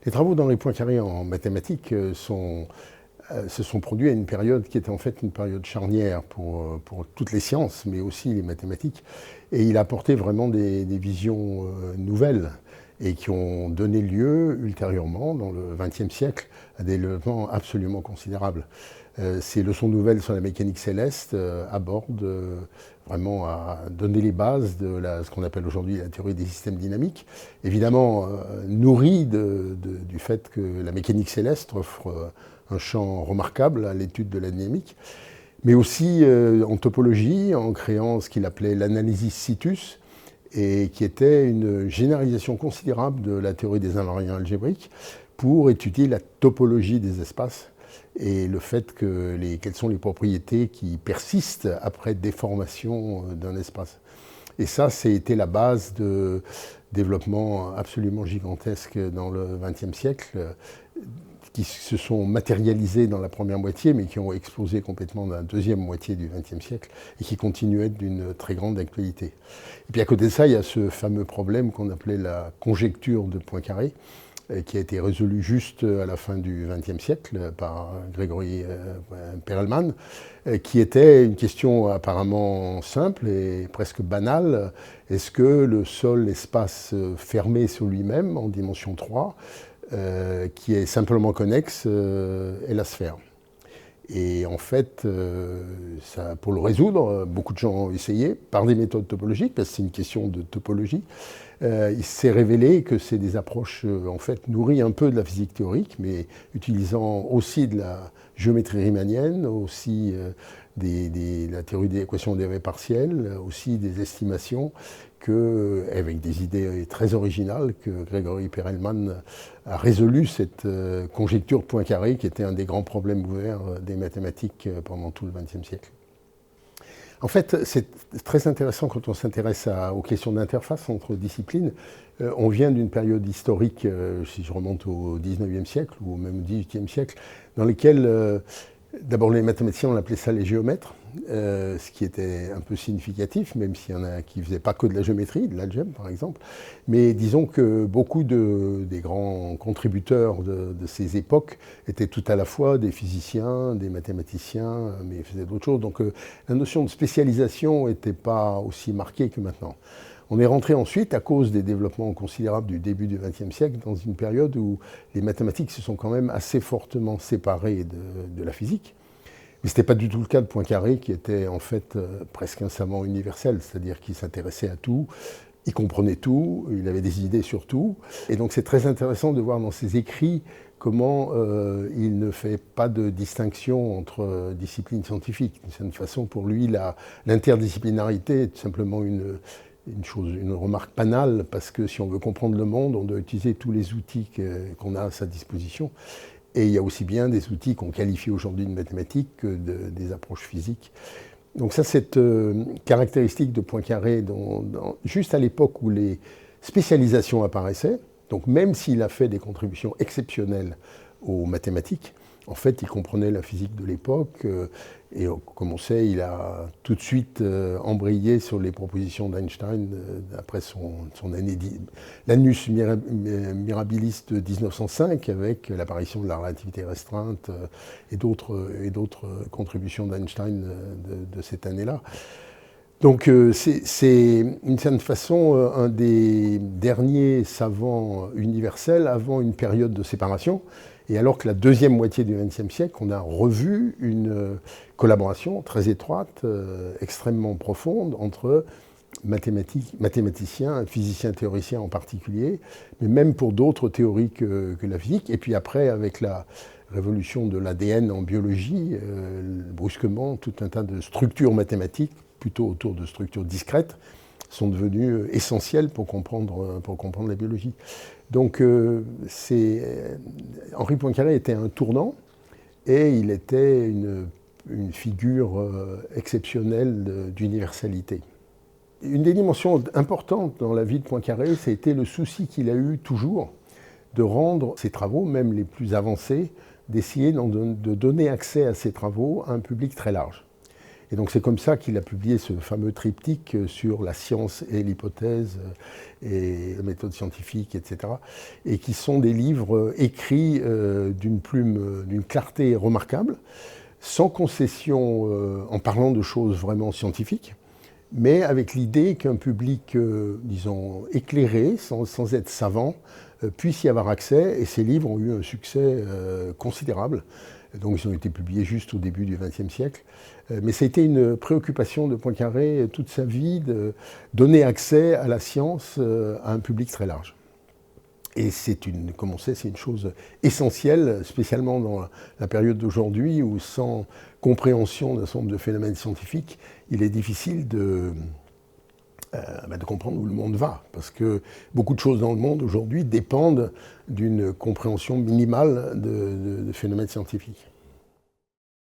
Les travaux d'Henri Poincaré en mathématiques se sont produits à une période qui était en fait une période charnière pour toutes les sciences, mais aussi les mathématiques. Et il a apporté vraiment des visions nouvelles et qui ont donné lieu ultérieurement, dans le XXe siècle, à des développements absolument considérables. Ces leçons nouvelles sur la mécanique céleste abordent vraiment à donner les bases de ce qu'on appelle aujourd'hui la théorie des systèmes dynamiques, évidemment nourrie du fait que la mécanique céleste offre un champ remarquable à l'étude de la dynamique, mais aussi en topologie, en créant ce qu'il appelait l'analysis situs, et qui était une généralisation considérable de la théorie des invariants algébriques pour étudier la topologie des espaces et le fait quelles sont les propriétés qui persistent après déformation d'un espace. Et ça, c'était la base de développements absolument gigantesques dans le XXe siècle, qui se sont matérialisés dans la première moitié, mais qui ont explosé complètement dans la deuxième moitié du XXe siècle et qui continuent à être d'une très grande actualité. Et puis à côté de ça, il y a ce fameux problème qu'on appelait la conjecture de Poincaré, qui a été résolu juste à la fin du XXe siècle par Gregory Perelman, qui était une question apparemment simple et presque banale. Est-ce que le seul espace fermé sur lui-même en dimension 3, qui est simplement connexe, est la sphère? Et en fait, pour le résoudre, beaucoup de gens ont essayé par des méthodes topologiques, parce que c'est une question de topologie. Il s'est révélé que c'est des approches en fait nourries un peu de la physique théorique, mais utilisant aussi de la géométrie riemannienne, aussi la théorie des équations dérivées partielles, aussi des estimations, avec des idées très originales, que Gregory Perelman a résolu cette conjecture Poincaré, qui était un des grands problèmes ouverts des mathématiques pendant tout le XXe siècle. En fait, c'est très intéressant quand on s'intéresse aux questions d'interface entre disciplines. On vient d'une période historique, si je remonte au XIXe siècle ou même au XVIIIe siècle, dans lesquelles d'abord les mathématiciens, on appelait ça les géomètres, ce qui était un peu significatif, même s'il y en a qui ne faisaient pas que de la géométrie, de l'algèbre par exemple. Mais disons que beaucoup des grands contributeurs de ces époques étaient tout à la fois des physiciens, des mathématiciens, mais ils faisaient d'autres choses. Donc la notion de spécialisation n'était pas aussi marquée que maintenant. On est rentré ensuite, à cause des développements considérables du début du XXe siècle, dans une période où les mathématiques se sont quand même assez fortement séparées de la physique. Mais ce n'était pas du tout le cas de Poincaré, qui était en fait presque un savant universel, c'est-à-dire qu'il s'intéressait à tout, il comprenait tout, il avait des idées sur tout. Et donc c'est très intéressant de voir dans ses écrits comment il ne fait pas de distinction entre disciplines scientifiques. D'une certaine façon, pour lui, l'interdisciplinarité est tout simplement une remarque banale, parce que si on veut comprendre le monde, on doit utiliser tous les outils qu'on a à sa disposition. Et il y a aussi bien des outils qu'on qualifie aujourd'hui de mathématiques que des approches physiques. Donc ça, cette caractéristique de Poincaré, juste à l'époque où les spécialisations apparaissaient, donc même s'il a fait des contributions exceptionnelles aux mathématiques, en fait, il comprenait la physique de l'époque, et comme on sait, il a tout de suite embrayé sur les propositions d'Einstein après l'annus mirabilis de 1905, avec l'apparition de la relativité restreinte et d'autres contributions d'Einstein de cette année-là. Donc c'est d'une certaine façon un des derniers savants universels avant une période de séparation. Et alors que la deuxième moitié du XXe siècle, on a revu une collaboration très étroite, extrêmement profonde entre mathématiciens, physiciens théoriciens en particulier, mais même pour d'autres théories que la physique. Et puis après, avec la révolution de l'ADN en biologie, brusquement, tout un tas de structures mathématiques, plutôt autour de structures discrètes, sont devenues essentielles pour comprendre la biologie. Donc Henri Poincaré était un tournant, et il était une figure exceptionnelle d'universalité. Une des dimensions importantes dans la vie de Poincaré, c'était le souci qu'il a eu toujours de rendre ses travaux, même les plus avancés, d'essayer de donner accès à ses travaux à un public très large. Et donc c'est comme ça qu'il a publié ce fameux triptyque sur la science et l'hypothèse et la méthode scientifique, etc. Et qui sont des livres écrits d'une plume, d'une clarté remarquable, sans concession, en parlant de choses vraiment scientifiques, mais avec l'idée qu'un public, disons, éclairé, sans être savant, puisse y avoir accès. Et ces livres ont eu un succès considérable. Donc ils ont été publiés juste au début du XXe siècle. Mais ça a été une préoccupation de Poincaré toute sa vie de donner accès à la science à un public très large. Et comme on sait, c'est une chose essentielle, spécialement dans la période d'aujourd'hui où, sans compréhension d'un certain nombre de phénomènes scientifiques, il est difficile de comprendre où le monde va. Parce que beaucoup de choses dans le monde aujourd'hui dépendent d'une compréhension minimale de phénomènes scientifiques.